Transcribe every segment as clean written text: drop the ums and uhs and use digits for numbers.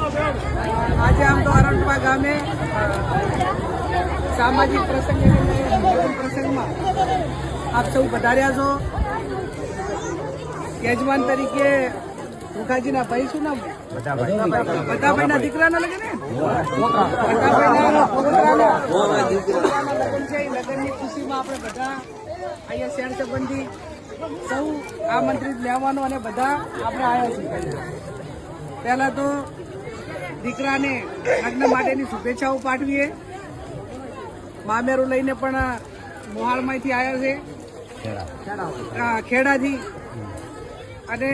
આજે આમ તો અરણપા ગામે સામાજિક પ્રસંગમાં આપ સૌ પધાર્યા છો. યજમાન તરીકે મુખાજીના ભાઈ શું નામ? બધાભાઈના દીકરાના લગ્ન ને લગ્નની ખુશીમાં આપણે બધા અહીંયા શહેર સંબંધી સૌ આમંત્રિત લેવાનો અને બધા આપણે આવ્યા છીએ. પહેલા તો દીકરાને લગ્ન માટેની શુભેચ્છાઓ પાઠવીએ. મામેરું લઈને પણ મોહાળમાંથી આવ્યા છે, ખેડાથી, અને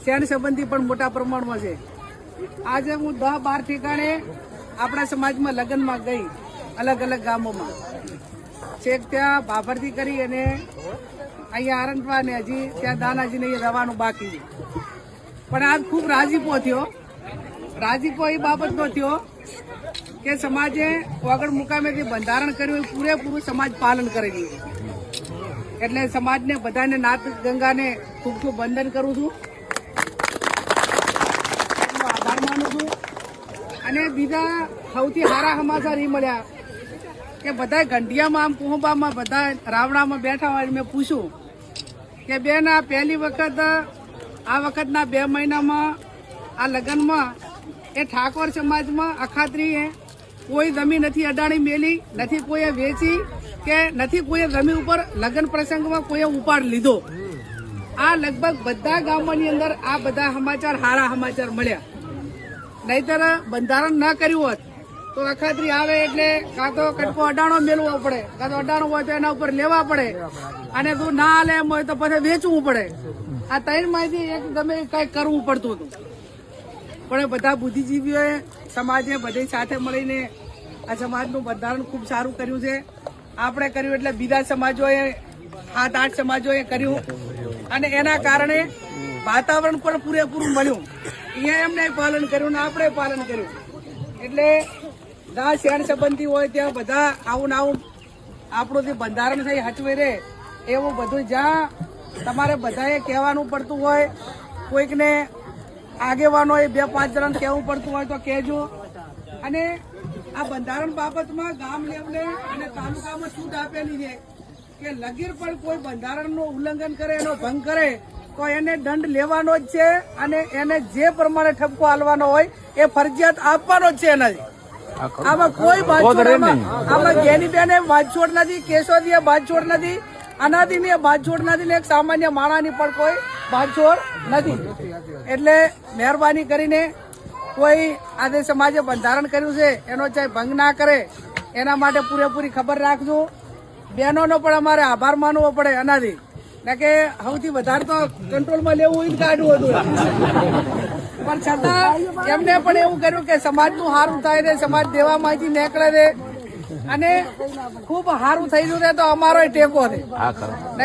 શહેર સંબંધી પણ મોટા પ્રમાણમાં છે. આજે હું 10-12 ઠેકાણે આપણા સમાજમાં લગ્નમાં ગઈ, અલગ અલગ ગામોમાં. છેક ત્યાં ભાભરથી કરી અને અહીંયા આરંટવા ને હજી ત્યાં દાનાજીને જવાનું બાકી છે. પણ આજ ખૂબ રાજીપો થયો. રાજીપો એ બાબતનો થયો કે સમાજે વગર મુકામેથી બંધારણ કર્યું એ પૂરેપૂરું સમાજ પાલન કરી દીધું. એટલે સમાજને બધાને નાથ ગંગાને ખૂબ ખૂબ વંદન કરું છું, આભાર માનું છું. અને બીજા સૌથી સારા સમાચાર એ મળ્યા કે બધા ઘંટિયામાં આમ કુંભામાં બધા રાવણામાં બેઠા હોય. મેં પૂછ્યું કે બેન આ પહેલી વખત આ વખતના 2 મહિનામાં આ લગ્નમાં એ ઠાકોર સમાજમાં અખાત્રીએ કોઈ જમીન નથી અડાણી મેલી, નથી કોઈએ વેચી કે નથી કોઈએ જમીન ઉપર લગ્ન પ્રસંગમાં કોઈએ ઉપાડ લીધો. આ લગભગ બધા ગામોની અંદર આ બધા સમાચાર સારા સમાચાર મળ્યા. નહીતર બંધારણ ન કર્યું હોત તો અખાત્રી આવે એટલે કાં તો કટકો અડાણો મેળવો પડે, કાં તો અડાણો હોય તો એના ઉપર લેવા પડે, અને તું ના હાલે એમ હોય તો પછી વેચવું પડે. આ 3 માંથી એક ગમે કઈ કરવું પડતું હતું. પણ બધા બુદ્ધિજીવીઓએ સમાજે બધી સાથે મળીને આ સમાજનું બંધારણ ખૂબ સારું કર્યું છે. આપણે કર્યું એટલે બીજા સમાજોએ 7-8 સમાજોએ કર્યું, અને એના કારણે વાતાવરણ પણ પૂરેપૂરું મળ્યું. અહીંયા એમને પાલન કર્યું ને આપણે પાલન કર્યું. એટલે જ્યાં શહેર સંબંધી હોય ત્યાં બધા આવું આપણું જે બંધારણ થઈ હચવે રહે એવું બધું જ્યાં તમારે બધાએ કહેવાનું પડતું હોય, કોઈકને આગેવાનોએ 2-5 જણાને કહેવું પડતું હોય તો કહેજો. અને આ બંધારણ બાબતમાં ગામ લેવલે અને તાલુકામાં છૂટ આપેલી છે કે લગીર પણ કોઈ બંધારણનું ઉલ્લંઘન કરે, એનો ભંગ કરે તો એને દંડ લેવાનો જ છે, અને એને જે પ્રમાણે ઠપકો આલવાનો હોય એ ફરજિયાત આપવાનો જ છે. એનાથી આમાં કોઈ આમાં ગેનીબેન બાંધછોડ નથી, કેશોદીએ બાંધછોડ નથી, અનાદિની બાંધછોડ નથી, એક સામાન્ય માણાની પણ કોઈ બાંધછોડ નથી. એટલે મહેરબાની કરીને કોઈ આજે સમાજે બંધારણ કર્યું છે એનો ચાહે ભંગ ના કરે એના માટે પૂરેપૂરી ખબર રાખજો. બહેનોનો પણ અમારે આભાર માનવો પડે અનાદી, કે સૌથી વધારે તો કંટ્રોલમાં લેવું હોય કાઢવું હતું, પણ છતાં એમને પણ એવું કર્યું કે સમાજનું સારું થાય છે, સમાજ દેવામાંથી નીકળે છે, અને ખૂબ સારું થઈ ગયું છે તો અમારો ટેકો છે.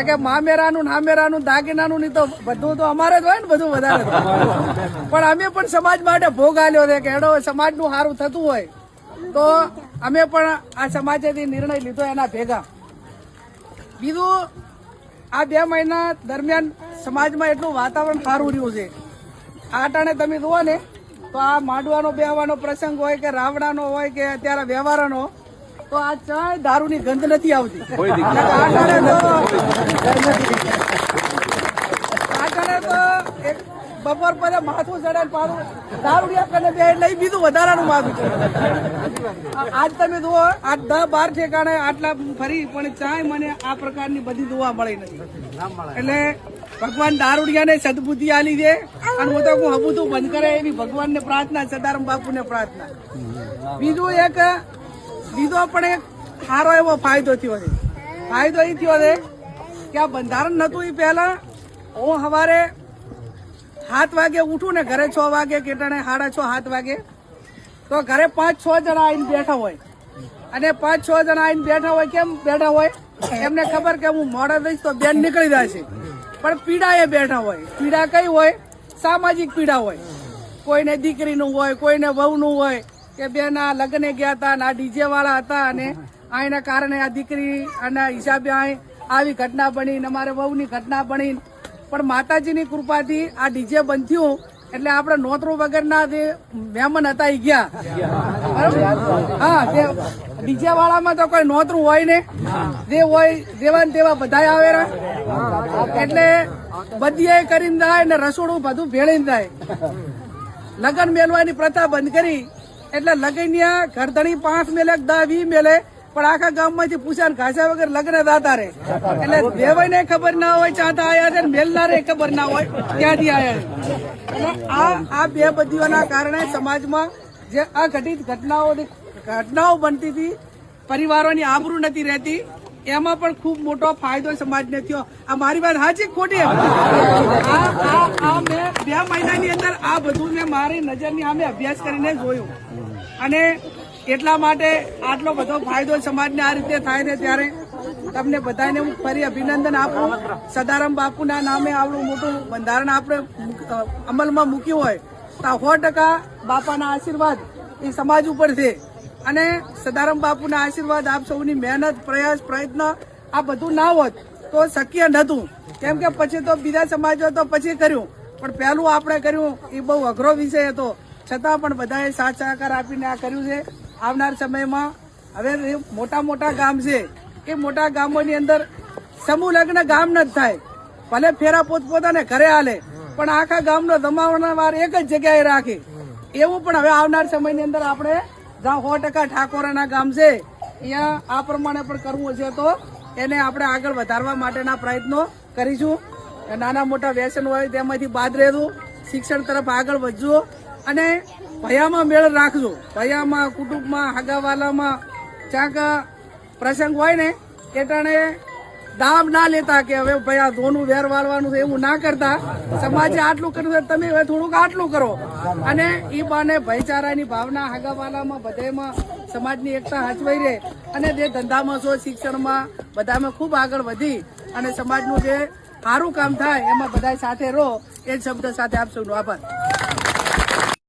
કે મામેરાનું નામેરાનું દાગીનાનું નહીં તો બધું તો અમારે જ હોય ને, બધું વધારે. પણ અમે પણ સમાજ માટે ભોગ આલ્યો છે કે હેડો સમાજનું સારું થતું હોય તો અમે પણ આ સમાજેથી નિર્ણય લીધો એના ભેગા. બીજું આ 2 મહિના દરમિયાન સમાજમાં એટલું વાતાવરણ સારું રહ્યું છે. આ ટાણે તમે જુઓ ને તો આ માંડવાનો બેહવાનો પ્રસંગ હોય કે રાવણાનો હોય કે અત્યારે વ્યવહારનો, તો આ ચાય દારૂની ગંધ નથી આવતી. બપોર પછી માથું ચડે પાડું દારૂડિયા કને બે એટલે બીજું વધારાનું માથું છે. આજ તમે જુઓ આ 10-12 ઠેકાણે આટલા ફરી પણ ચાય મને આ પ્રકારની બધી જોવા મળી નથી. એટલે ભગવાન દારૂડિયાને સદબુદ્ધિ આલી છે, અને હું તો હબુતું બંધ કરે એવી ભગવાનને પ્રાર્થના, સદારામ બાપુને પ્રાર્થના. બીજો પણ એક સારો એવો ફાયદો થયો છે. ફાયદો એ થયો છે કે આ બંધારણ નતું એ પહેલા હું સવારે 7 વાગે ઉઠું ને ઘરે 6 વાગે કેટાણે 6:30-7 વાગે તો ઘરે 5-6 જણા આવીને બેઠા હોય, અને 5-6 જણા આવીને બેઠા હોય. કેમ બેઠા હોય? એમને ખબર કે હું મોડા દઈશ તો બેન નીકળી જશે, પણ પીડા એ બેઠા હોય. પીડા કઈ હોય? સામાજિક પીડા હોય. કોઈને દીકરીનું હોય, કોઈને વહુનું હોય કે બેન આ લગ્ને ગયા હતા અને આ ડીજે વાળા હતા, અને આના કારણે આ દીકરી અને હિસાબે આવી ઘટના બની, અમારે વહુની ઘટના બની. પણ માતાજીની કૃપાથી આ ડીજે બંધ થયું એટલે આપણે નોતરું વગરના જે મહેમાન હતા એ ગયા. બરાબર? હા, તે ડીજે વાળામાં તો કોઈ નોતરું હોય ને, જે હોય જેવા ને તેવા બધા આવે ને. એટલે બધી કરીને જાય ને રસોડું બધું ભેળીને જાય. લગન મેળવાની પ્રથા બંધ કરી એટલે લગન ઘરધણી 5 મેલે 10 20 મેલે, પણ આખા ગામમાંથી પૂછ્યા ઘાસ્યા વગર લગ્ન થતા રહે. એટલે દેવાઈને ખબર ના હોય ચાતા આયા છે, મેલનારે ખબર ના હોય ક્યાંથી આયા છે. એટલે આ બે બધીઓના કારણે સમાજમાં જે અઘટિત ઘટનાઓ બનતી હતી, પરિવારોની આબરૂ નથી રહેતી, એમાં પણ ખૂબ મોટો ફાયદો સમાજને થયો. આ મારી વાત સાચી ખોટી? મેં 2 મહિનાની અંદર આ બધું મેં મારી નજરની સામે અભ્યાસ કરીને જોયું, અને એટલા માટે આટલો બધો ફાયદો સમાજને આ રીતે થાય છે. ત્યારે તમને બધાને હું ફરી અભિનંદન આપું. સદારામ બાપુના નામે આવડું મોટું બંધારણ આપણે અમલમાં મૂક્યું હોય તો 100% બાપાના આશીર્વાદ એ સમાજ ઉપર છે. અને સદારામ બાપુના આશીર્વાદ આપ સૌની મહેનત, પ્રયાસ, પ્રયત્ન આ બધું ના હોત તો શક્ય નહોતું. કેમ કે પછી તો બીજા સમાજો તો પછી કર્યું, પણ પહેલું આપણે કર્યું એ બહુ અઘરો વિષય હતો. છતાં પણ બધાએ સાથ સહકાર આપીને આ કર્યું છે. આવનાર સમયમાં હવે મોટા મોટા ગામ છે, એ મોટા ગામોની અંદર સમૂહ લગ્ન ગામ ન જ થાય. ભલે ફેરા પોતપોતાને ઘરે હાલે, પણ આખા ગામનો જમાવવાના વાર એક જ જગ્યાએ રાખે. એવું પણ હવે આવનાર સમયની અંદર આપણે જ્યાં 100% ઠાકોરાના ગામ છે અહીંયા આ પ્રમાણે પણ કરવું છે, તો એને આપણે આગળ વધારવા માટેના પ્રયત્નો કરીશું. નાના મોટા વ્યસન હોય તેમાંથી બાદ રહેવું, શિક્ષણ તરફ આગળ વધજો, અને ભયામાં મેળ રાખજો. ભયામાં, કુટુંબમાં, હગાવાલામાં ક્યાંક પ્રસંગ હોય ને એ ટાણે દામ ના લેતા કે હવે ભાઈ આ ધોનું વેર વાળવાનું છે, એવું ના કરતા. સમાજે આટલું કર્યું છે, તમે હવે થોડુંક આટલું કરો. અને એ બાને ભાઈચારાની ભાવના હગાવાલામાં બધામાં સમાજની એકતા હચવાઈ રહે, અને જે ધંધામાં છો, શિક્ષણમાં બધામાં ખૂબ આગળ વધી અને સમાજનું જે સારું કામ થાય એમાં બધા સાથે રહો. એ શબ્દ સાથે આપ સૌનો આભાર.